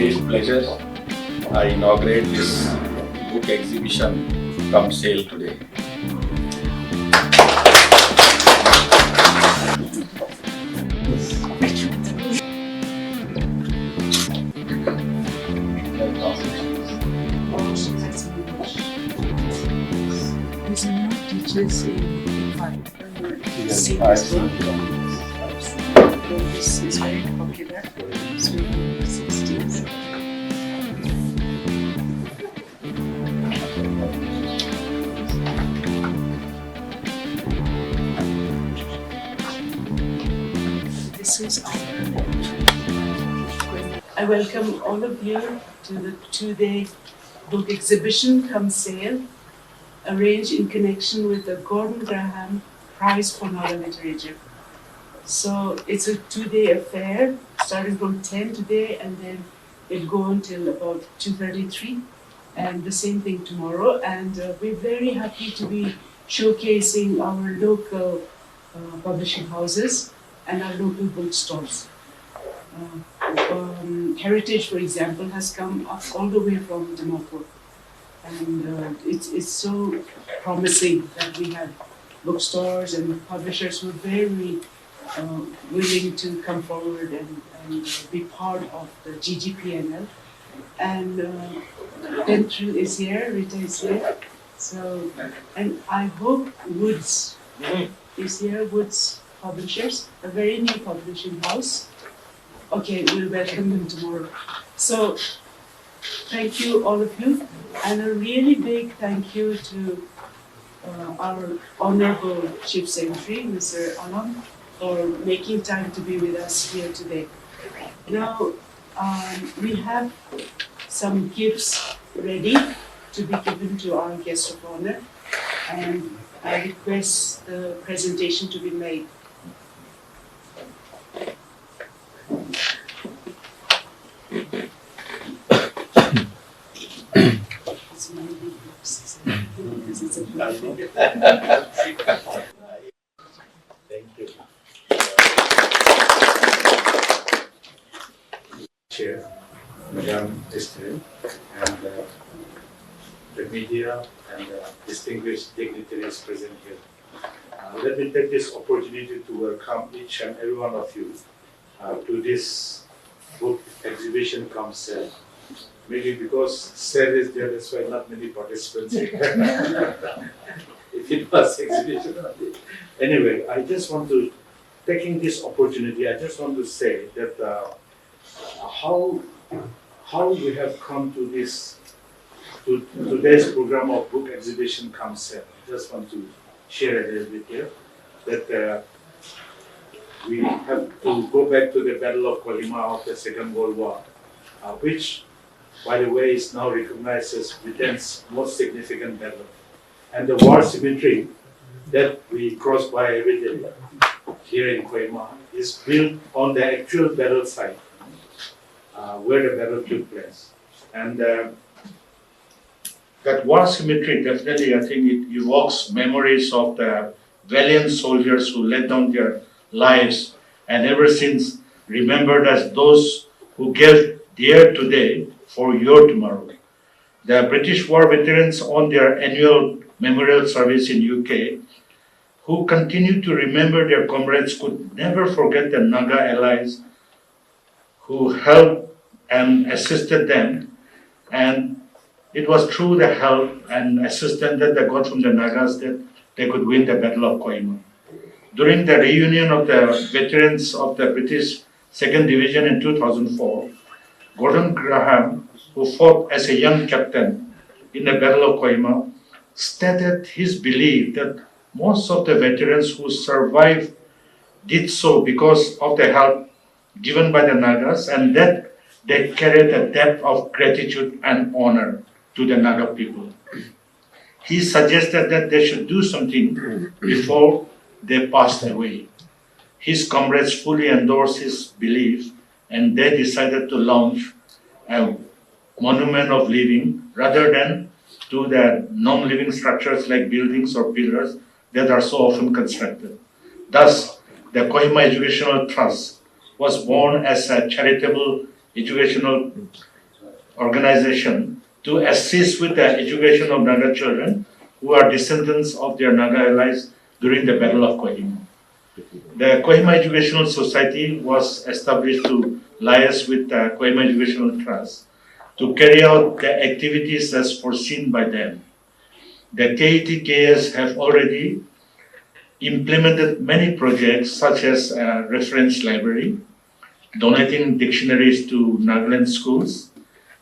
great pleasure I inaugurate this book exhibition come sale today. These are not teachers in five. This is very popular. So, 60s. This is our. I welcome all of you to the two-day book exhibition come sale, arranged in connection with the Gordon Graham Prize for Novel Literature. So it's a two-day affair, starting from 10 today, and then it'll go until about 2:33, and the same thing tomorrow. And we're very happy to be showcasing our local publishing houses and our local bookstores. Heritage, for example, has come up all the way from Dimapur, and it's so promising that we have bookstores and publishers who are very willing to come forward and be part of the GGPNL. And Dentril is here, Rita is here. So, and I hope Woods is here, Woods Publishers, a very new publishing house. Okay, we'll welcome them tomorrow. So, thank you all of you, and a really big thank you to our Honorable Chief Secretary, Mr. Anand, for making time to be with us here today. Now, we have some gifts ready to be given to our guest of honor, and I request the presentation to be made. Thank you. Chair, Madam Esther, and the media and distinguished dignitaries present here. Let me take this opportunity to welcome each and every one of you to this book exhibition come sale. Maybe because sale is there, that's why not many participants here. If it was exhibition. Anyway, I just want to, taking this opportunity, I just want to say that how we have come to this, to today's program of book exhibition come sale. I just want to share a little bit here that we have to go back to the Battle of Kohima of the Second World War, which, by the way, is now recognized as Britain's most significant battle. And the war cemetery that we cross by every day here in Kohima is built on the actual battle site where the battle took place. And that war cemetery definitely, I think it evokes memories of the valiant soldiers who laid down their lives and ever since remembered as those who gave their today for your tomorrow. The British war veterans on their annual memorial service in UK, who continue to remember their comrades, could never forget the Naga allies who helped and assisted them, and it was through the help and assistance that they got from the Nagas that they could win the Battle of Kohima. During the reunion of the veterans of the British 2nd Division in 2004, Gordon Graham, who fought as a young captain in the Battle of Kohima, stated his belief that most of the veterans who survived did so because of the help given by the Nagas, and that they carried a debt of gratitude and honor to the Naga people. He suggested that they should do something before they passed away. His comrades fully endorsed his belief, and they decided to launch a monument of living rather than to the non-living structures like buildings or pillars that are so often constructed. Thus, the Kohima Educational Trust was born as a charitable educational organization to assist with the education of Naga children who are descendants of their Naga allies during the Battle of Kohima. The Kohima Educational Society was established to liaise with the Kohima Educational Trust to carry out the activities as foreseen by them. The KETKS have already implemented many projects such as a reference library, donating dictionaries to Nagaland schools,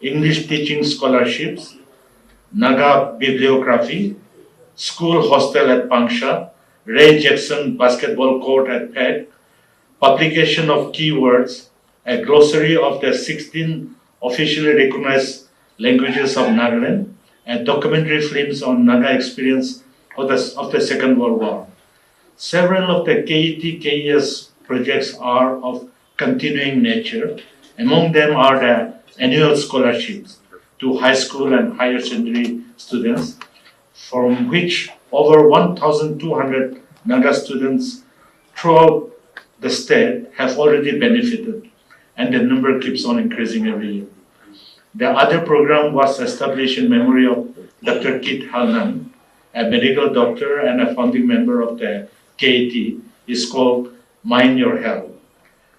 English teaching scholarships, Naga bibliography, school hostel at Pangsha, Ray Jackson basketball court at Peg, publication of keywords, a glossary of the 16 officially recognized languages of Nagaland, and documentary films on Naga experience of the Second World War. Several of the KETKS projects are of continuing nature. Among them are the annual scholarships to high school and higher secondary students, from which over 1,200 Naga students throughout the state have already benefited, and the number keeps on increasing every year. The other program was established in memory of Dr. Kit Halnan, a medical doctor and a founding member of the KET. Is called Mind Your Health,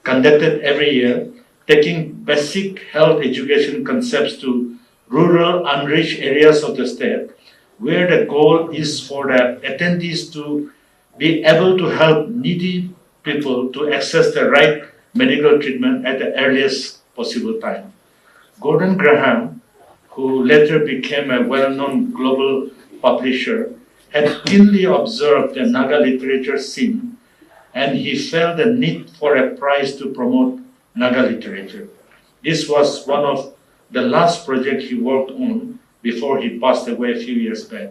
conducted every year, taking basic health education concepts to rural, unreached areas of the state, where the goal is for the attendees to be able to help needy people to access the right medical treatment at the earliest possible time. Gordon Graham, who later became a well-known global publisher, had keenly observed the Naga literature scene, and he felt the need for a prize to promote Naga literature. This was one of the last projects he worked on before he passed away a few years back.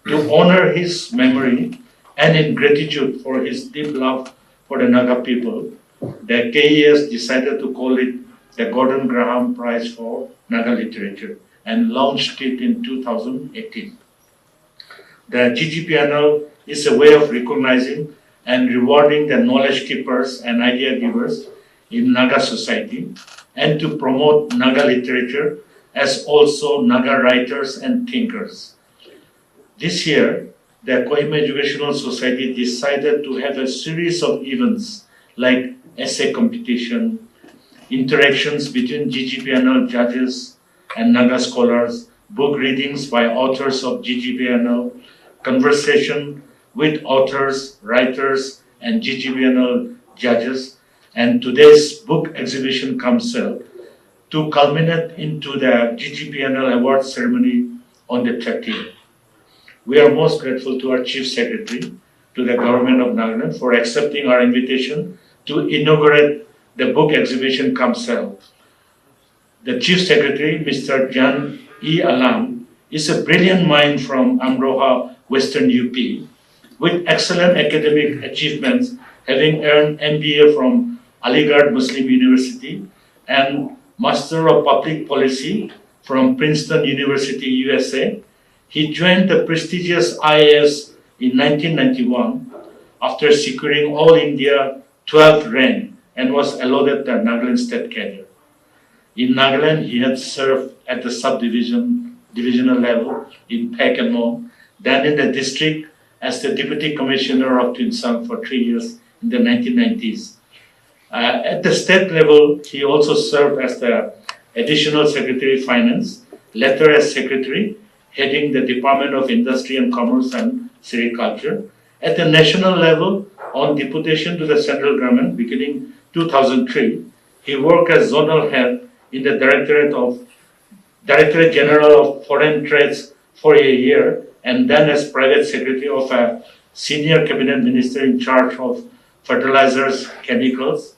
To honor his memory and in gratitude for his deep love for the Naga people, the KES decided to call it the Gordon Graham Prize for Naga Literature and launched it in 2018. The GGPNL is a way of recognizing and rewarding the knowledge keepers and idea givers in Naga society, and to promote Naga literature as also Naga writers and thinkers. This year, the Kohima Educational Society decided to have a series of events like essay competition, interactions between GGPNL judges and Naga scholars, book readings by authors of GGPNL, conversation with authors, writers, and GGPNL judges, and today's book exhibition council to culminate into the GGPNL award ceremony on the 30th. We are most grateful to our Chief Secretary, to the Government of Nagaland for accepting our invitation to inaugurate the book exhibition council. The Chief Secretary, Mr. Jan E. Alam, is a brilliant mind from Amroha, Western UP, with excellent academic achievements, having earned MBA from Aligarh Muslim University and Master of Public Policy from Princeton University, USA. He joined the prestigious IAS in 1991 after securing All India 12th rank and was allotted the Nagaland State Cadre. In Nagaland, he had served at the divisional level in Pek and Mo, then in the district as the Deputy Commissioner of Tunsang for 3 years in the 1990s. At the state level, he also served as the Additional Secretary of Finance, later as Secretary, heading the Department of Industry and Commerce and Sericulture. At the national level, on deputation to the central government beginning 2003, he worked as zonal head in the Directorate General of Foreign Trades for a year, and then as private secretary of a senior cabinet minister in charge of fertilizers, chemicals,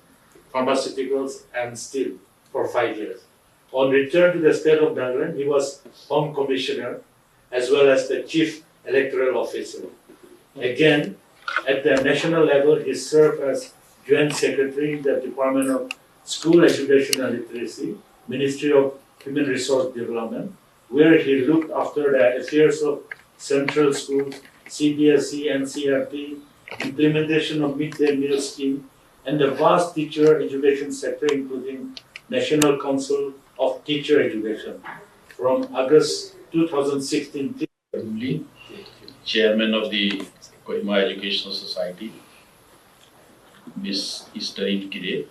pharmaceuticals, and steel for 5 years. On return to the state of Nagaland, he was Home Commissioner as well as the Chief Electoral Officer. Again, at the national level, he served as Joint Secretary in the Department of School Education and Literacy, Ministry of Human Resource Development, where he looked after the affairs of central schools, CBSE and CRT, implementation of midday meal scheme, and the vast teacher education sector, including National Council of teacher education from August 2016. Chairman of the Kohima Educational Society, Miss Easterin Kide,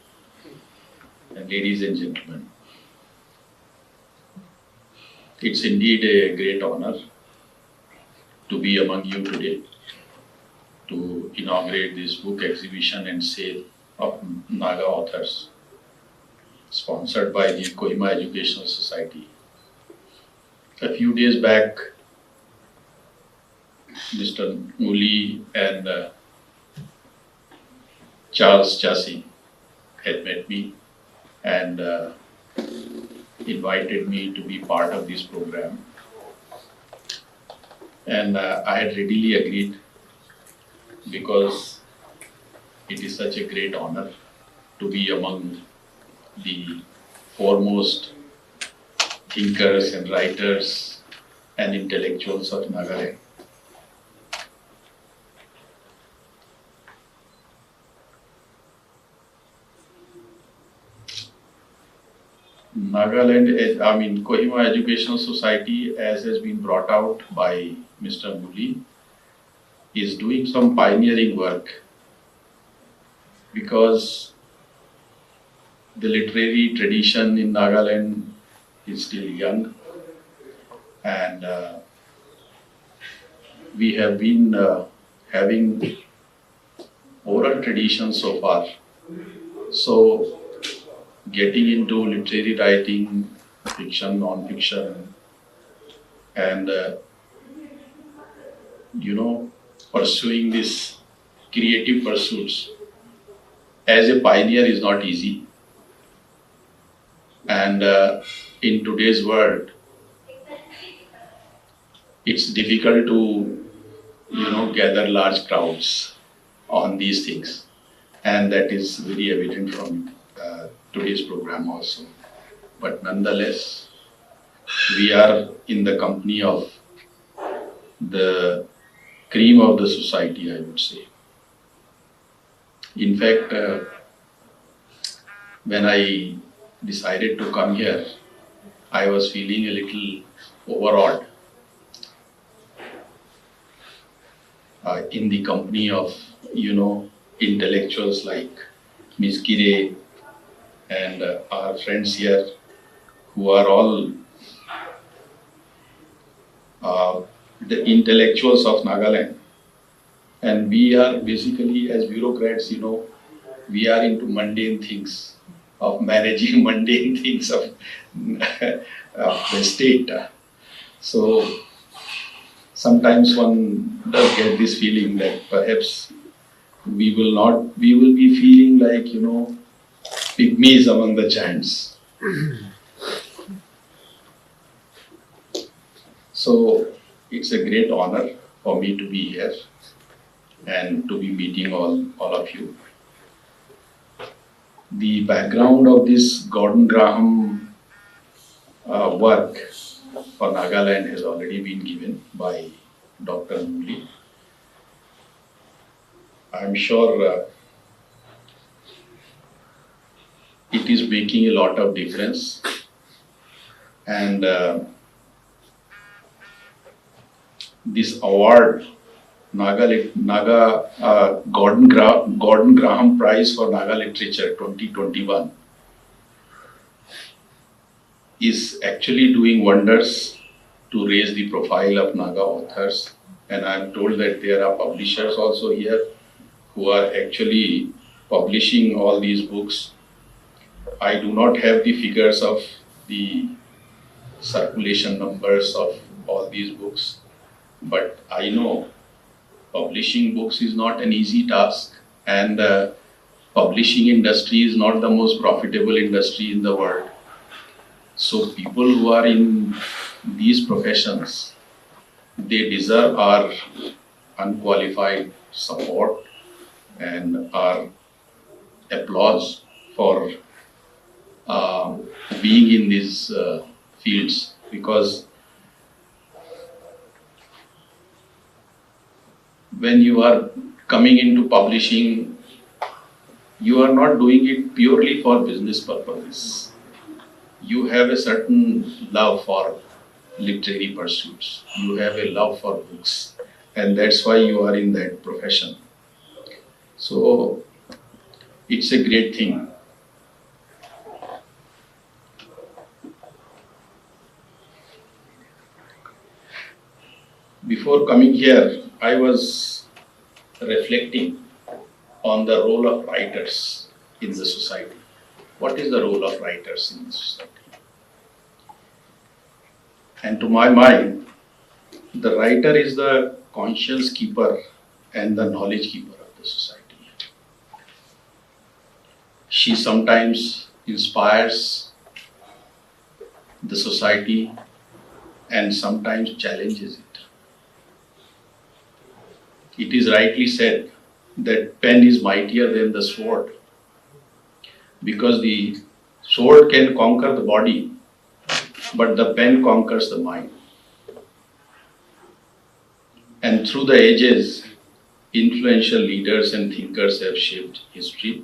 and ladies and gentlemen. It's indeed a great honor to be among you today to inaugurate this book exhibition and sale of Naga authors, sponsored by the Kohima Educational Society. A few days back, Mr. Muli and Charles Chassi had met me and invited me to be part of this program. And I had readily agreed because it is such a great honor to be among the foremost thinkers and writers and intellectuals of Nagaland. Kohima Educational Society, as has been brought out by Mr. Muli, is doing some pioneering work because the literary tradition in Nagaland is still young, and we have been having oral tradition so far. So getting into literary writing, fiction, non-fiction, and pursuing these creative pursuits as a pioneer is not easy. And in today's world, it's difficult to, gather large crowds on these things. And that is very evident from today's program also. But nonetheless, we are in the company of the cream of the society, I would say. In fact, when I decided to come here, I was feeling a little overawed in the company of, intellectuals like Ms. Kire and our friends here who are all the intellectuals of Nagaland. And we are basically, as bureaucrats, we are into mundane things of managing mundane things of the state. So sometimes one does get this feeling that perhaps we will be feeling like, pygmies among the giants. So it's a great honor for me to be here and to be meeting all of you. The background of this Gordon Graham work for Nagaland has already been given by Dr. Muli. I'm sure it is making a lot of difference, and this award, Gordon Graham Prize for Naga Literature 2021, is actually doing wonders to raise the profile of Naga authors. And I'm told that there are publishers also here who are actually publishing all these books. I do not have the figures of the circulation numbers of all these books, but I know publishing books is not an easy task, and publishing industry is not the most profitable industry in the world. So people who are in these professions, they deserve our unqualified support and our applause for being in these fields, because when you are coming into publishing, you are not doing it purely for business purposes. you have a certain love for literary pursuits. You have a love for books, and that's why you are in that profession. So it's a great thing. Before coming here, I was reflecting on the role of writers in the society. What is the role of writers in the society? And to my mind, the writer is the conscience keeper and the knowledge keeper of the society. She sometimes inspires the society and sometimes challenges it. It is rightly said that pen is mightier than the sword, because the sword can conquer the body, but the pen conquers the mind. And through the ages, influential leaders and thinkers have shaped history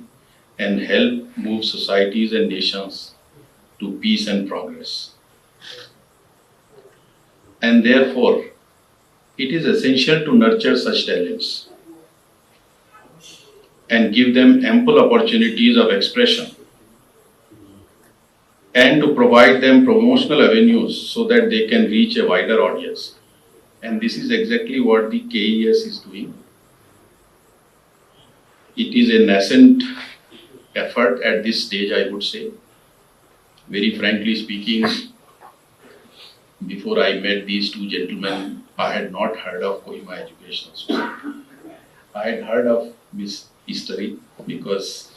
and helped move societies and nations to peace and progress. And therefore, it is essential to nurture such talents and give them ample opportunities of expression, and to provide them promotional avenues so that they can reach a wider audience. And this is exactly what the KES is doing. It is a nascent effort at this stage, I would say. Very frankly speaking, before I met these two gentlemen, I had not heard of Kohima Educational Society. I had heard of Miss History because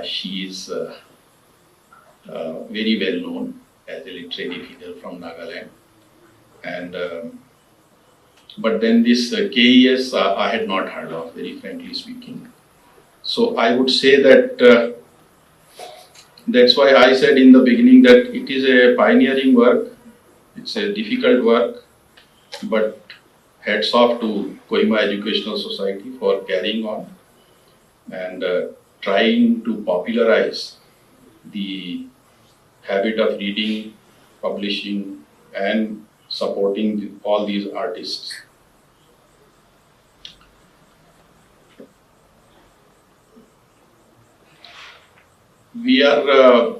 she is very well known as a literary figure from Nagaland. And but then this KES I had not heard of, very frankly speaking. So I would say that that's why I said in the beginning that it is a pioneering work. It's a difficult work, but hats off to Kohima Educational Society for carrying on and trying to popularize the habit of reading, publishing, and supporting all these artists. We are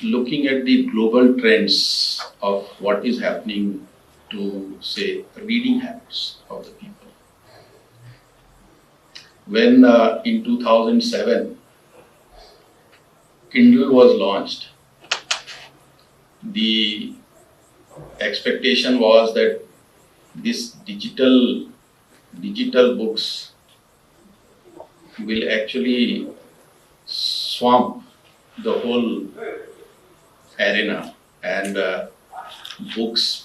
looking at the global trends of what is happening to, say, reading habits of the people. When in 2007, Kindle was launched, the expectation was that this digital books will actually swamp the whole arena, and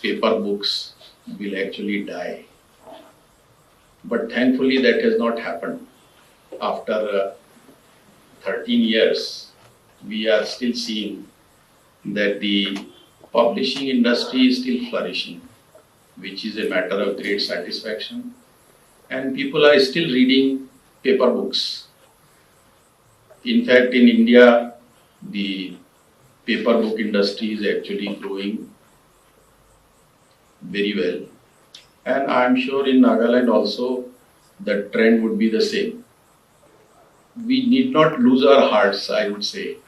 paper books will actually die. But thankfully that has not happened. After 13 years, we are still seeing that the publishing industry is still flourishing, which is a matter of great satisfaction. And people are still reading paper books. In fact, in India, the paper book industry is actually growing very well. And I'm sure in Nagaland also, the trend would be the same. We need not lose our hearts, I would say.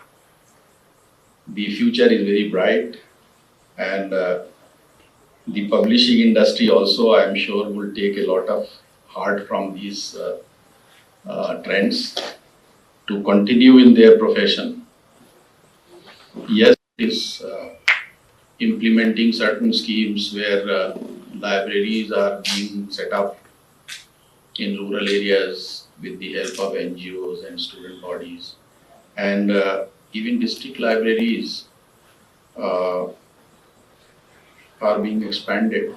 The future is very bright, and the publishing industry also, I'm sure, will take a lot of heart from these trends to continue in their profession. Yes, it is implementing certain schemes where libraries are being set up in rural areas with the help of NGOs and student bodies, and even district libraries are being expanded